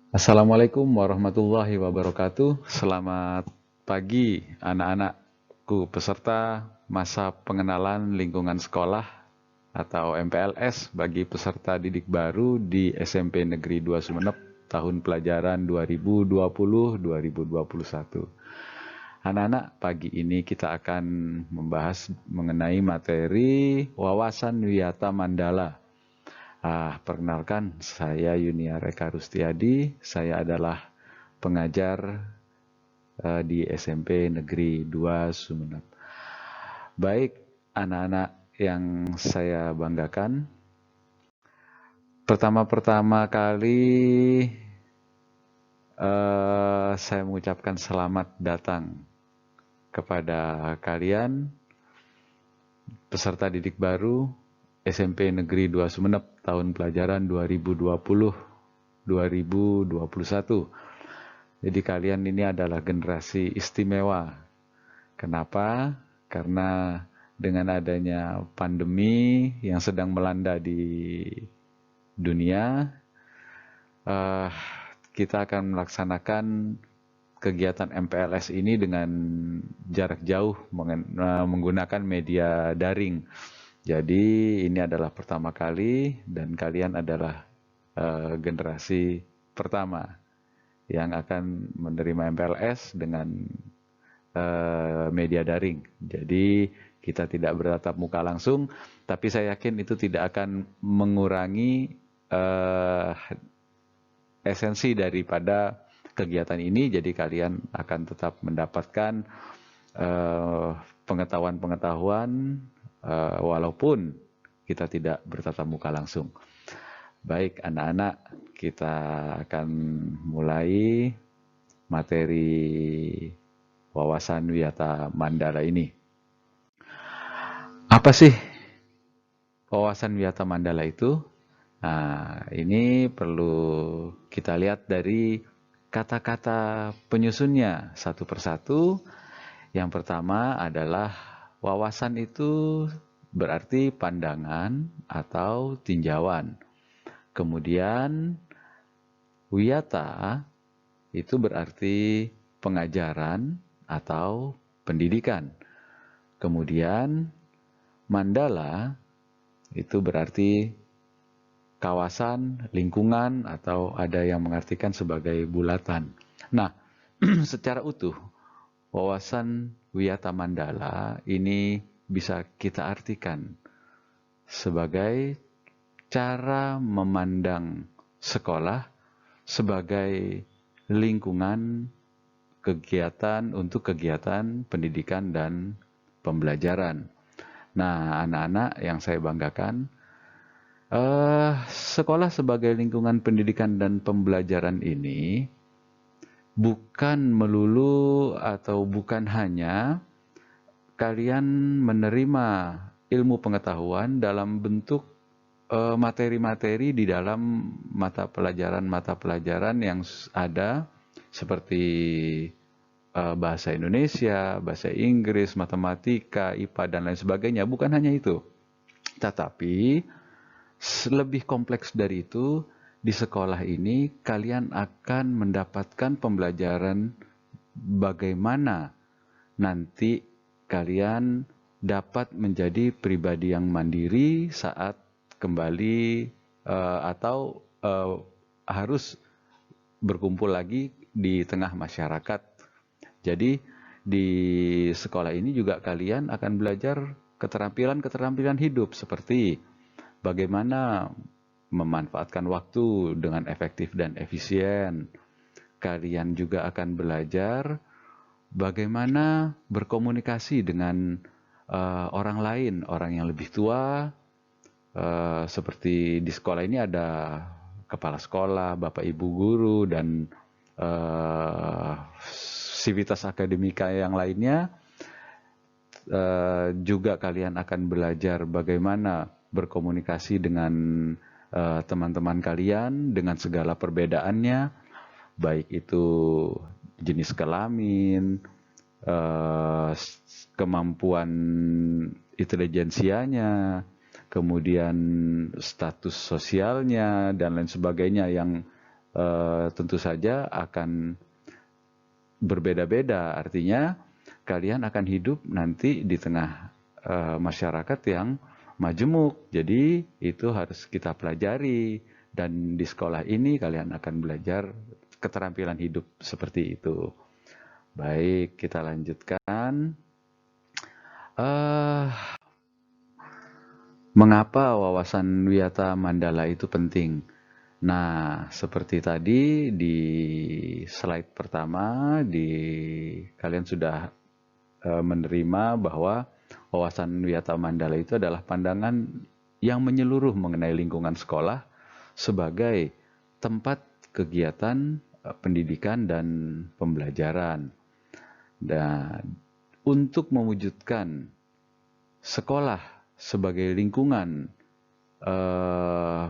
Assalamualaikum warahmatullahi wabarakatuh. Selamat pagi anak-anakku peserta masa pengenalan lingkungan sekolah atau MPLS bagi peserta didik baru di SMP Negeri 2 Sumeneb tahun pelajaran 2020-2021. Anak-anak, pagi ini kita akan membahas mengenai materi wawasan wiyata Mandala. Perkenalkan, saya Yunia Reka Rustiadi. Saya adalah pengajar di SMP Negeri 2 Sumeneb. Baik, anak-anak yang saya banggakan, pertama-pertama kali saya mengucapkan selamat datang kepada kalian peserta didik baru SMP Negeri 2 Sumeneb tahun pelajaran 2020-2021. Jadi kalian ini adalah generasi istimewa. Kenapa? Karena dengan adanya pandemi yang sedang melanda di dunia, kita akan melaksanakan kegiatan MPLS ini dengan jarak jauh menggunakan media daring. Jadi ini adalah pertama kali dan kalian adalah generasi pertama yang akan menerima MPLS dengan media daring. Jadi kita tidak bertatap muka langsung, tapi saya yakin itu tidak akan mengurangi esensi daripada kegiatan ini. Jadi kalian akan tetap mendapatkan pengetahuan-pengetahuan walaupun kita tidak bertatap muka langsung. Baik anak-anak, kita akan mulai materi wawasan wiyata Mandala ini. Apa sih wawasan wiyata Mandala itu? Nah, ini perlu kita lihat dari kata-kata penyusunnya satu persatu. Yang pertama adalah wawasan itu berarti pandangan atau tinjauan. Kemudian wiyata itu berarti pengajaran atau pendidikan. Kemudian mandala itu berarti kawasan, lingkungan, atau ada yang mengartikan sebagai bulatan. Nah, secara utuh, wawasan wiyata Mandala ini bisa kita artikan sebagai cara memandang sekolah sebagai lingkungan kegiatan untuk kegiatan pendidikan dan pembelajaran. Nah, anak-anak yang saya banggakan, sekolah sebagai lingkungan pendidikan dan pembelajaran ini bukan melulu atau bukan hanya kalian menerima ilmu pengetahuan dalam bentuk materi-materi di dalam mata pelajaran yang ada seperti bahasa Indonesia, bahasa Inggris, matematika, IPA, dan lain sebagainya. Bukan hanya itu. Tetapi lebih kompleks dari itu, di sekolah ini kalian akan mendapatkan pembelajaran bagaimana nanti kalian dapat menjadi pribadi yang mandiri saat kembali atau harus berkumpul lagi di tengah masyarakat. Jadi di sekolah ini juga kalian akan belajar keterampilan-keterampilan hidup seperti bagaimana memanfaatkan waktu dengan efektif dan efisien. Kalian juga akan belajar bagaimana berkomunikasi dengan orang lain, orang yang lebih tua. Seperti di sekolah ini ada kepala sekolah, bapak ibu guru, dan sivitas akademika yang lainnya. Juga kalian akan belajar bagaimana berkomunikasi dengan teman-teman kalian dengan segala perbedaannya, baik itu jenis kelamin, kemampuan intelijensianya, kemudian status sosialnya, dan lain sebagainya yang tentu saja akan berbeda-beda. Artinya kalian akan hidup nanti di tengah masyarakat yang majemuk. Jadi itu harus kita pelajari, dan di sekolah ini kalian akan belajar keterampilan hidup seperti itu. Baik, kita lanjutkan. Mengapa wawasan Wiyata Mandala itu penting? Nah, seperti tadi di slide pertama, kalian sudah menerima bahwa wawasan Wiyata Mandala itu adalah pandangan yang menyeluruh mengenai lingkungan sekolah sebagai tempat kegiatan pendidikan dan pembelajaran. Dan untuk mewujudkan sekolah sebagai lingkungan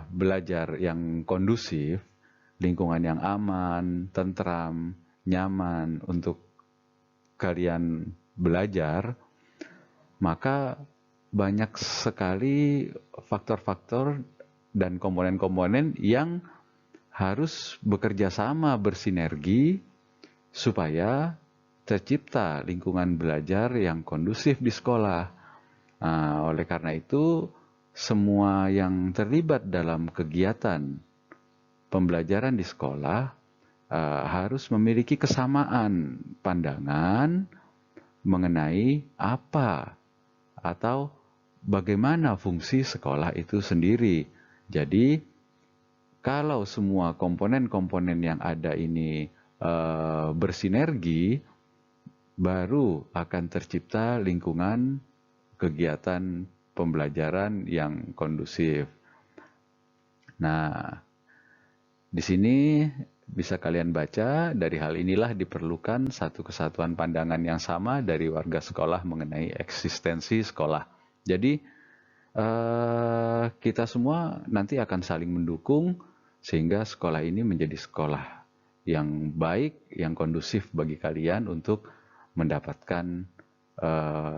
belajar yang kondusif, lingkungan yang aman, tentram, nyaman untuk kalian belajar, maka banyak sekali faktor-faktor dan komponen-komponen yang harus bekerja sama, bersinergi, supaya tercipta lingkungan belajar yang kondusif di sekolah. Oleh karena itu, semua yang terlibat dalam kegiatan pembelajaran di sekolah harus memiliki kesamaan pandangan mengenai apa atau bagaimana fungsi sekolah itu sendiri. Jadi, kalau semua komponen-komponen yang ada ini bersinergi, baru akan tercipta lingkungan kegiatan pembelajaran yang kondusif. Nah, di sini bisa kalian baca, dari hal inilah diperlukan satu kesatuan pandangan yang sama dari warga sekolah mengenai eksistensi sekolah. Jadi, kita semua nanti akan saling mendukung sehingga sekolah ini menjadi sekolah yang baik, yang kondusif bagi kalian untuk mendapatkan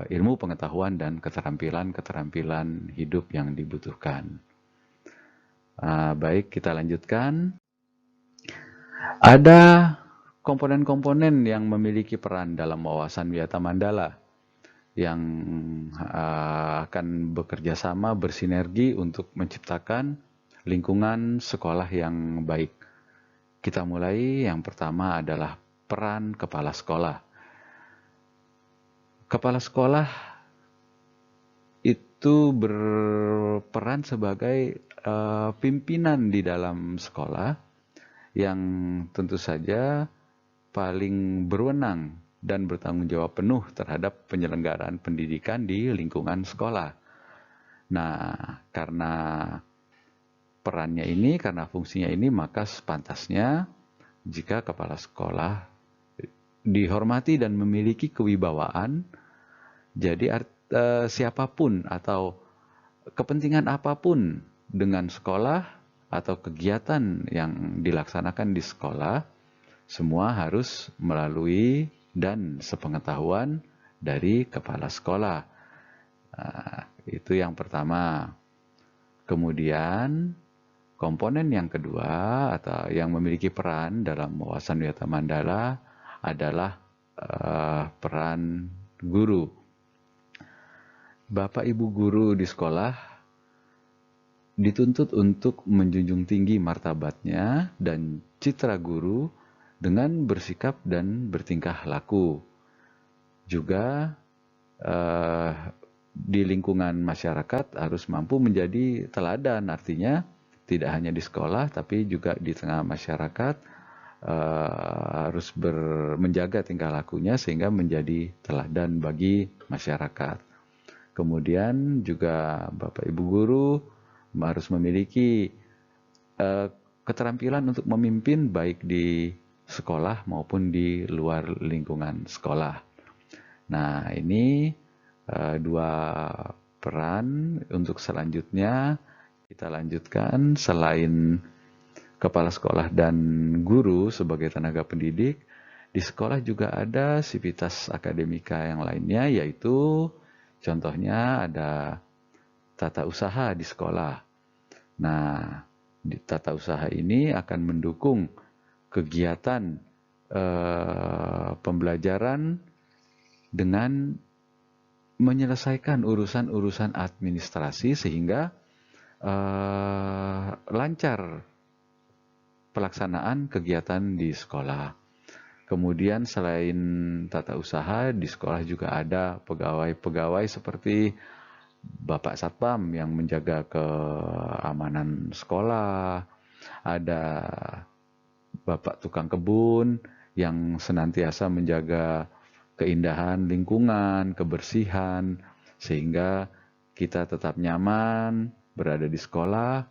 ilmu pengetahuan dan keterampilan hidup yang dibutuhkan. Baik, kita lanjutkan. Ada komponen-komponen yang memiliki peran dalam wawasan Wiyata Mandala yang akan bekerja sama, bersinergi untuk menciptakan lingkungan sekolah yang baik. Kita mulai, yang pertama adalah peran kepala sekolah. Kepala sekolah itu berperan sebagai pimpinan di dalam sekolah yang tentu saja paling berwenang dan bertanggung jawab penuh terhadap penyelenggaraan pendidikan di lingkungan sekolah. Nah, karena perannya ini, karena fungsinya ini, maka sepantasnya jika kepala sekolah dihormati dan memiliki kewibawaan. Jadi siapapun atau kepentingan apapun dengan sekolah atau kegiatan yang dilaksanakan di sekolah, semua harus melalui dan sepengetahuan dari kepala sekolah. Itu yang pertama. Kemudian komponen yang kedua atau yang memiliki peran dalam wawasan Wiyata Mandala adalah peran guru. Bapak Ibu guru di sekolah dituntut untuk menjunjung tinggi martabatnya dan citra guru dengan bersikap dan bertingkah laku. Juga di lingkungan masyarakat harus mampu menjadi teladan, artinya tidak hanya di sekolah tapi juga di tengah masyarakat harus menjaga tingkah lakunya sehingga menjadi teladan bagi masyarakat. Kemudian juga Bapak Ibu guru harus memiliki keterampilan untuk memimpin baik di sekolah maupun di luar lingkungan sekolah. Nah, ini dua peran. Untuk selanjutnya kita lanjutkan. Selain kepala sekolah dan guru sebagai tenaga pendidik, di sekolah juga ada sivitas akademika yang lainnya, yaitu contohnya ada tata usaha di sekolah. Nah, Di tata usaha ini akan mendukung kegiatan pembelajaran dengan menyelesaikan urusan-urusan administrasi sehingga lancar pelaksanaan kegiatan di sekolah. Kemudian selain tata usaha, di sekolah juga ada pegawai-pegawai seperti Bapak Satpam yang menjaga keamanan sekolah, ada Bapak tukang kebun yang senantiasa menjaga keindahan lingkungan, kebersihan, sehingga kita tetap nyaman berada di sekolah.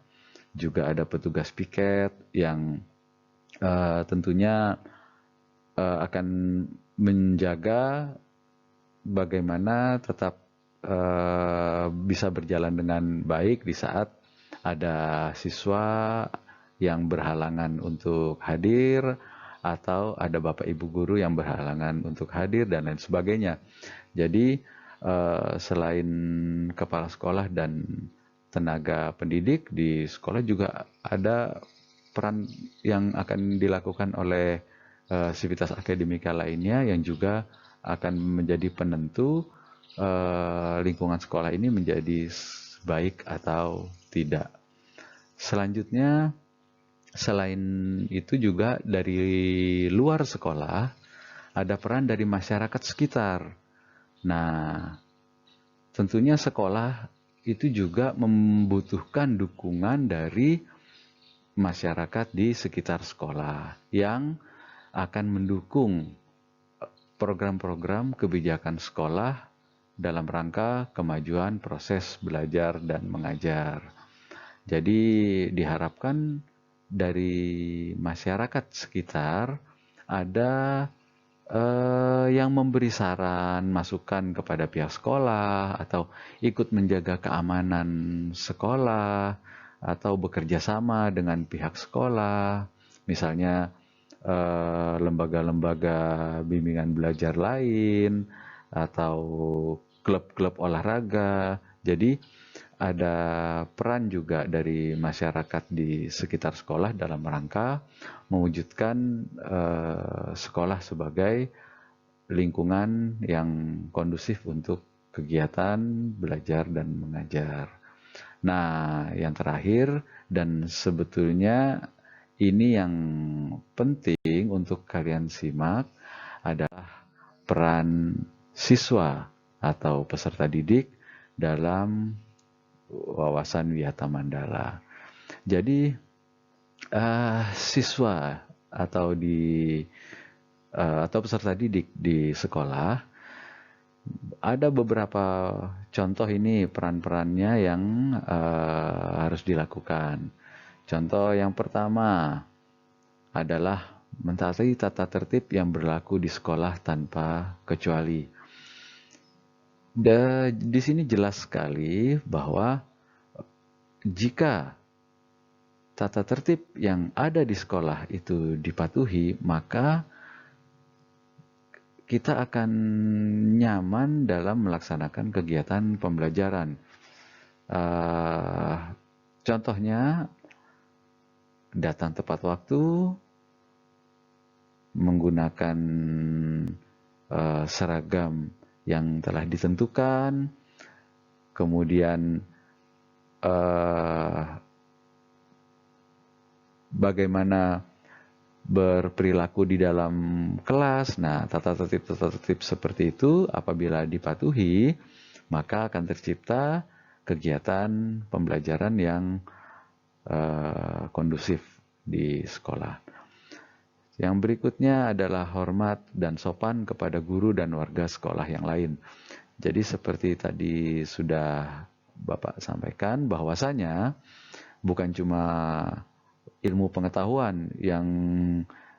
Juga ada petugas piket yang tentunya akan menjaga bagaimana tetap bisa berjalan dengan baik di saat ada siswa yang berhalangan untuk hadir atau ada bapak ibu guru yang berhalangan untuk hadir dan lain sebagainya. Jadi selain kepala sekolah dan tenaga pendidik di sekolah juga ada peran yang akan dilakukan oleh sivitas akademika lainnya yang juga akan menjadi penentu lingkungan sekolah ini menjadi baik atau tidak. Selanjutnya, selain itu juga dari luar sekolah ada peran dari masyarakat sekitar. Nah, tentunya sekolah itu juga membutuhkan dukungan dari masyarakat di sekitar sekolah yang akan mendukung program-program kebijakan sekolah dalam rangka kemajuan proses belajar dan mengajar. Jadi diharapkan dari masyarakat sekitar ada yang memberi saran, masukan kepada pihak sekolah atau ikut menjaga keamanan sekolah atau bekerja sama dengan pihak sekolah, misalnya lembaga-lembaga bimbingan belajar lain atau klub-klub olahraga. Jadi ada peran juga dari masyarakat di sekitar sekolah dalam rangka mewujudkan sekolah sebagai lingkungan yang kondusif untuk kegiatan belajar dan mengajar. Nah, yang terakhir dan sebetulnya ini yang penting untuk kalian simak adalah peran siswa atau peserta didik dalam wawasan Wiyata Mandala. Jadi siswa atau atau peserta didik di sekolah ada beberapa contoh ini peran-perannya yang harus dilakukan. Contoh yang pertama adalah mentaati tata tertib yang berlaku di sekolah tanpa kecuali. Di sini jelas sekali bahwa jika tata tertib yang ada di sekolah itu dipatuhi, maka kita akan nyaman dalam melaksanakan kegiatan pembelajaran. Contohnya, datang tepat waktu, menggunakan seragam yang telah ditentukan, kemudian bagaimana berperilaku di dalam kelas. Nah, tata tertib seperti itu apabila dipatuhi, maka akan tercipta kegiatan pembelajaran yang kondusif di sekolah. Yang berikutnya adalah hormat dan sopan kepada guru dan warga sekolah yang lain. Jadi seperti tadi sudah Bapak sampaikan, bahwasanya bukan cuma ilmu pengetahuan yang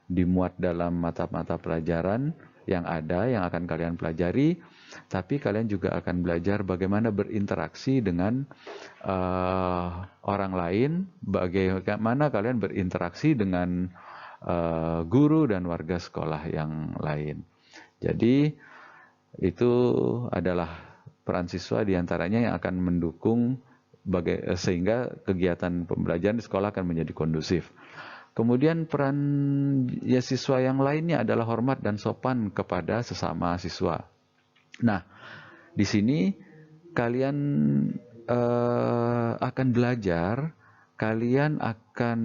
dimuat dalam mata-mata pelajaran yang ada, yang akan kalian pelajari, tapi kalian juga akan belajar bagaimana berinteraksi dengan orang lain, bagaimana kalian berinteraksi dengan guru dan warga sekolah yang lain. Jadi itu adalah peran siswa diantaranya yang akan mendukung sehingga kegiatan pembelajaran di sekolah akan menjadi kondusif. Kemudian peran ya siswa yang lainnya adalah hormat dan sopan kepada sesama siswa. Nah, di sini kalian akan belajar, kalian akan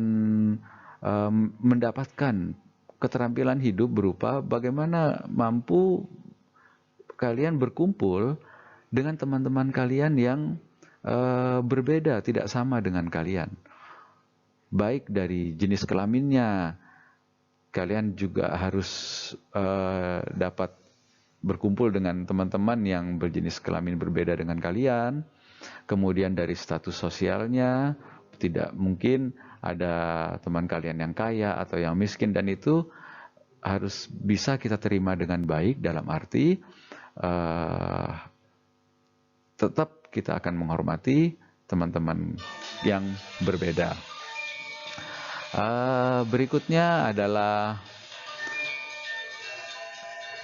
mendapatkan keterampilan hidup berupa bagaimana mampu kalian berkumpul dengan teman-teman kalian yang berbeda, tidak sama dengan kalian. Baik dari jenis kelaminnya, kalian juga harus dapat berkumpul dengan teman-teman yang berjenis kelamin berbeda dengan kalian. Kemudian dari status sosialnya, tidak mungkin ada teman kalian yang kaya atau yang miskin, dan itu harus bisa kita terima dengan baik, dalam arti tetap kita akan menghormati teman-teman yang berbeda. Berikutnya adalah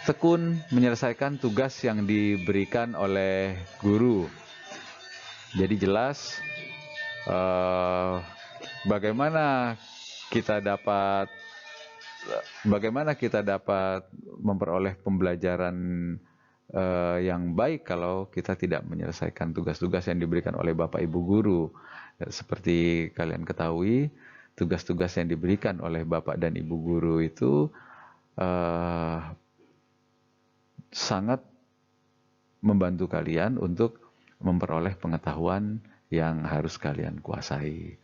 tekun menyelesaikan tugas yang diberikan oleh guru. Jadi jelas bagaimana kita dapat memperoleh pembelajaran yang baik kalau kita tidak menyelesaikan tugas-tugas yang diberikan oleh Bapak Ibu guru. Seperti kalian ketahui, tugas-tugas yang diberikan oleh Bapak dan Ibu guru itu sangat membantu kalian untuk memperoleh pengetahuan yang harus kalian kuasai.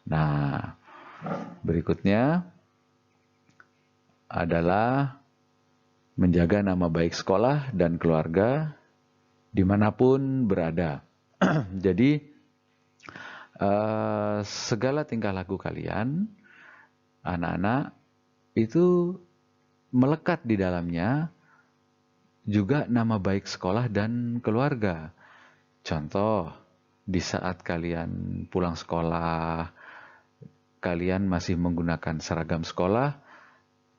Nah, berikutnya adalah menjaga nama baik sekolah dan keluarga dimanapun berada. Jadi, segala tingkah laku kalian, anak-anak, itu melekat di dalamnya juga nama baik sekolah dan keluarga. Contoh, di saat kalian pulang sekolah, kalian masih menggunakan seragam sekolah,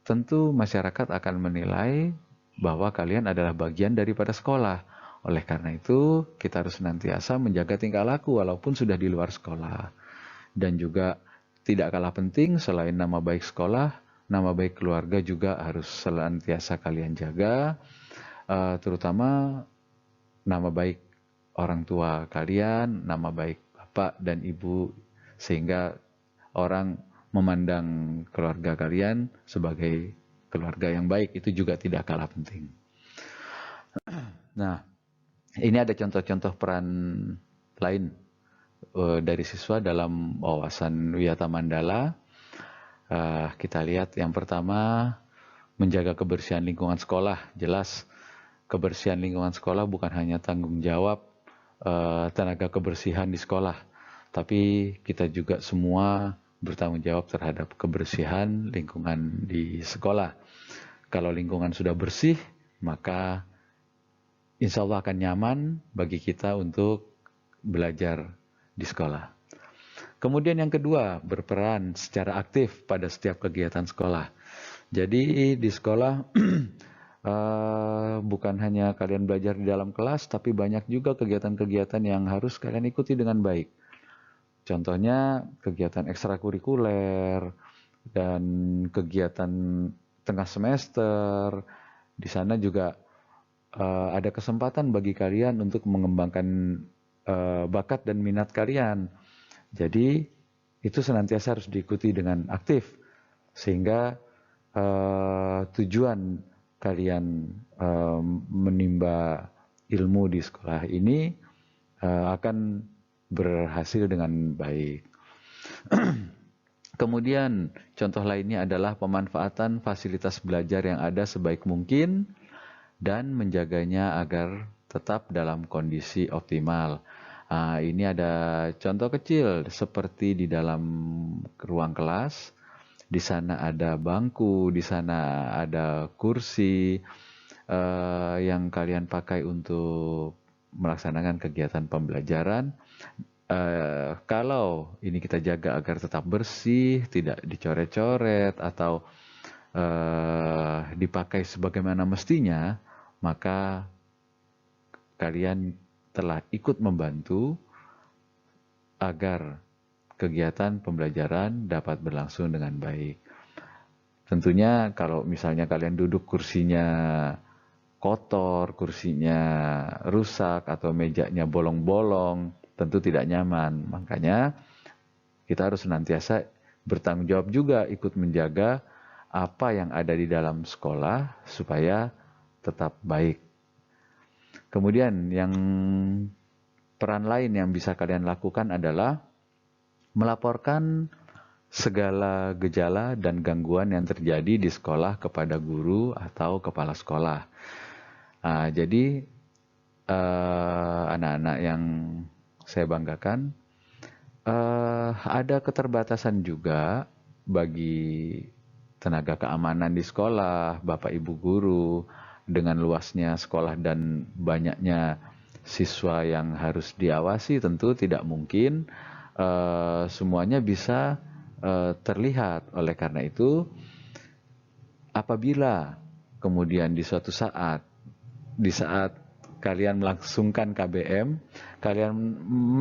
tentu masyarakat akan menilai bahwa kalian adalah bagian daripada sekolah. Oleh karena itu, kita harus senantiasa menjaga tingkah laku walaupun sudah di luar sekolah. Dan juga tidak kalah penting, selain nama baik sekolah, nama baik keluarga juga harus senantiasa kalian jaga. Terutama nama baik orang tua kalian, nama baik bapak dan ibu, sehingga orang memandang keluarga kalian sebagai keluarga yang baik, itu juga tidak kalah penting. Nah, ini ada contoh-contoh peran lain dari siswa dalam wawasan Wiyata Mandala. Kita lihat yang pertama, menjaga kebersihan lingkungan sekolah. Jelas, kebersihan lingkungan sekolah bukan hanya tanggung jawab tenaga kebersihan di sekolah, tapi kita juga semua bertanggung jawab terhadap kebersihan lingkungan di sekolah. Kalau lingkungan sudah bersih, maka insya Allah akan nyaman bagi kita untuk belajar di sekolah. Kemudian yang kedua, berperan secara aktif pada setiap kegiatan sekolah. Jadi di sekolah bukan hanya kalian belajar di dalam kelas, tapi banyak juga kegiatan-kegiatan yang harus kalian ikuti dengan baik. Contohnya kegiatan ekstrakurikuler dan kegiatan tengah semester. Di sana juga ada kesempatan bagi kalian untuk mengembangkan bakat dan minat kalian. Jadi itu senantiasa harus diikuti dengan aktif, sehingga tujuan kalian menimba ilmu di sekolah ini akan berhasil dengan baik. Kemudian contoh lainnya adalah pemanfaatan fasilitas belajar yang ada sebaik mungkin dan menjaganya agar tetap dalam kondisi optimal. Ini ada contoh kecil seperti di dalam ruang kelas. Di sana ada bangku, di sana ada kursi yang kalian pakai untuk melaksanakan kegiatan pembelajaran. Kalau ini kita jaga agar tetap bersih, tidak dicoret-coret atau dipakai sebagaimana mestinya, maka kalian telah ikut membantu agar kegiatan pembelajaran dapat berlangsung dengan baik. Tentunya kalau misalnya kalian duduk kursinya kotor, kursinya rusak, atau mejanya bolong-bolong, tentu tidak nyaman. Makanya kita harus senantiasa bertanggung jawab juga ikut menjaga apa yang ada di dalam sekolah supaya tetap baik. Kemudian yang peran lain yang bisa kalian lakukan adalah melaporkan segala gejala dan gangguan yang terjadi di sekolah kepada guru atau kepala sekolah. Jadi anak-anak yang saya banggakan, ada keterbatasan juga bagi tenaga keamanan di sekolah, Bapak Ibu guru, dengan luasnya sekolah dan banyaknya siswa yang harus diawasi, tentu tidak mungkin semuanya bisa terlihat. Oleh karena itu, apabila kemudian di suatu saat, di saat kalian melangsungkan KBM, kalian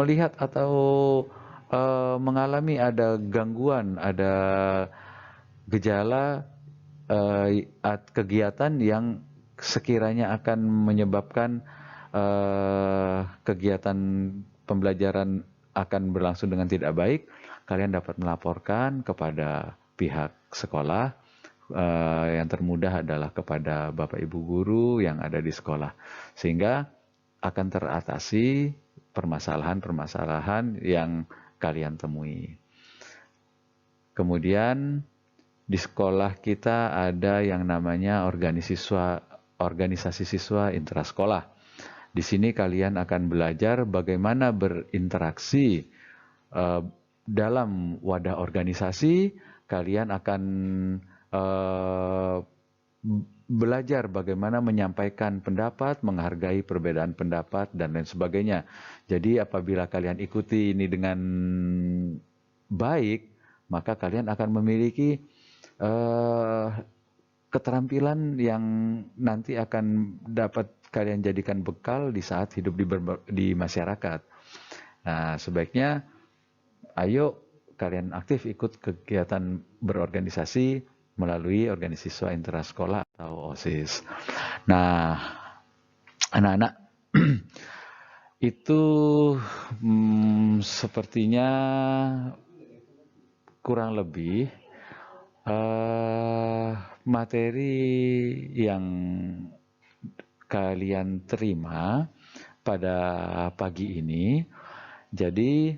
melihat atau mengalami ada gangguan, ada gejala kegiatan yang sekiranya akan menyebabkan kegiatan pembelajaran akan berlangsung dengan tidak baik, kalian dapat melaporkan kepada pihak sekolah. Yang termudah adalah kepada Bapak Ibu guru yang ada di sekolah, sehingga akan teratasi permasalahan-permasalahan yang kalian temui. Kemudian di sekolah kita ada yang namanya organisasi siswa intrasekolah. Di sini kalian akan belajar bagaimana berinteraksi dalam wadah organisasi. Kalian akan belajar bagaimana menyampaikan pendapat, menghargai perbedaan pendapat, dan lain sebagainya. Jadi apabila kalian ikuti ini dengan baik, maka kalian akan memiliki keterampilan yang nanti akan dapat kalian jadikan bekal di saat hidup di masyarakat. Nah, sebaiknya ayo kalian aktif ikut kegiatan berorganisasi melalui organisasi siswa intrasekolah atau OSIS. Nah, anak-anak, itu sepertinya kurang lebih materi yang kalian terima pada pagi ini. Jadi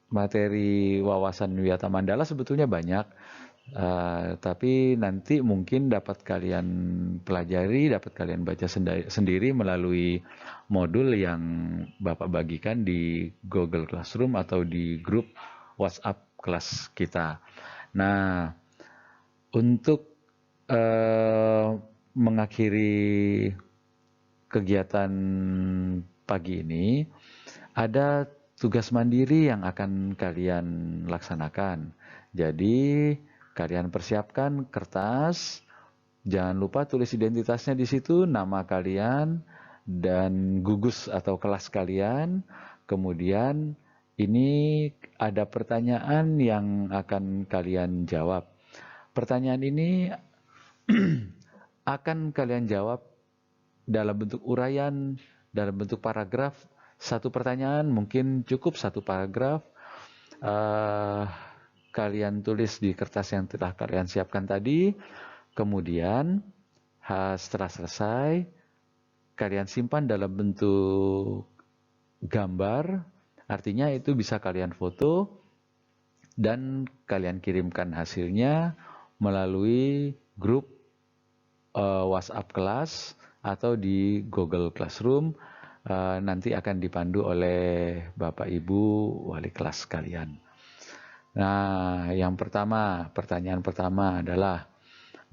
materi wawasan Wiyata Mandala sebetulnya banyak, tapi nanti mungkin dapat kalian pelajari, dapat kalian baca sendiri melalui modul yang Bapak bagikan di Google Classroom atau di grup WhatsApp kelas kita. Nah, untuk mengakhiri kegiatan pagi ini, ada tugas mandiri yang akan kalian laksanakan. Jadi, kalian persiapkan kertas, jangan lupa tulis identitasnya di situ, nama kalian, dan gugus atau kelas kalian. Kemudian, ini ada pertanyaan yang akan kalian jawab. Pertanyaan ini akan kalian jawab dalam bentuk uraian, dalam bentuk paragraf. Satu pertanyaan mungkin cukup satu paragraf. Kalian tulis di kertas yang telah kalian siapkan tadi. Kemudian setelah selesai, kalian simpan dalam bentuk gambar. Artinya itu bisa kalian foto dan kalian kirimkan hasilnya melalui grup WhatsApp kelas atau di Google Classroom. Nanti akan dipandu oleh Bapak Ibu wali kelas kalian. Nah, pertanyaan pertama adalah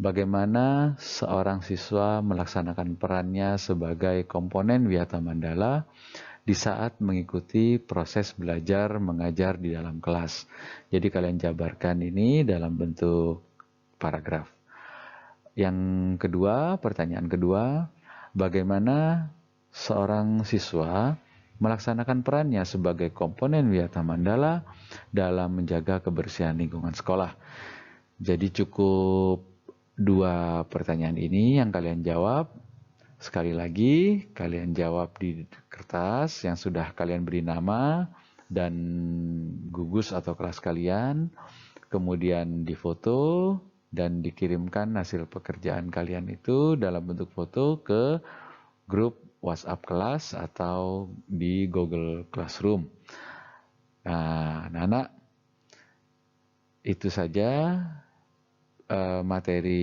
bagaimana seorang siswa melaksanakan perannya sebagai komponen Wiyata Mandala di saat mengikuti proses belajar mengajar di dalam kelas. Jadi kalian jabarkan ini dalam bentuk paragraf. Yang kedua, pertanyaan kedua, bagaimana seorang siswa melaksanakan perannya sebagai komponen Wiyata Mandala dalam menjaga kebersihan lingkungan sekolah. Jadi cukup 2 pertanyaan ini yang kalian jawab. Sekali lagi, kalian jawab di kertas yang sudah kalian beri nama dan gugus atau kelas kalian, kemudian difoto dan dikirimkan hasil pekerjaan kalian itu dalam bentuk foto ke grup WhatsApp kelas atau di Google Classroom. Nah, anak-anak, itu saja materi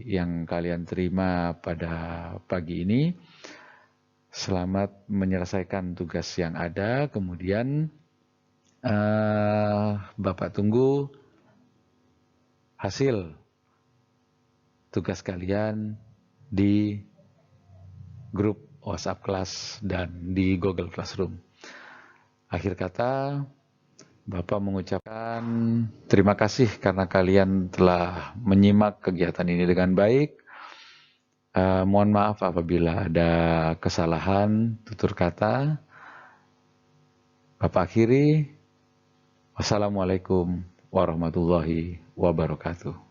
yang kalian terima pada pagi ini. Selamat menyelesaikan tugas yang ada. Kemudian Bapak tunggu hasil tugas kalian di grup WhatsApp kelas dan di Google Classroom. Akhir kata, Bapak mengucapkan terima kasih karena kalian telah menyimak kegiatan ini dengan baik. Mohon maaf apabila ada kesalahan tutur kata. Bapak akhiri. Wassalamualaikum warahmatullahi wabarakatuh.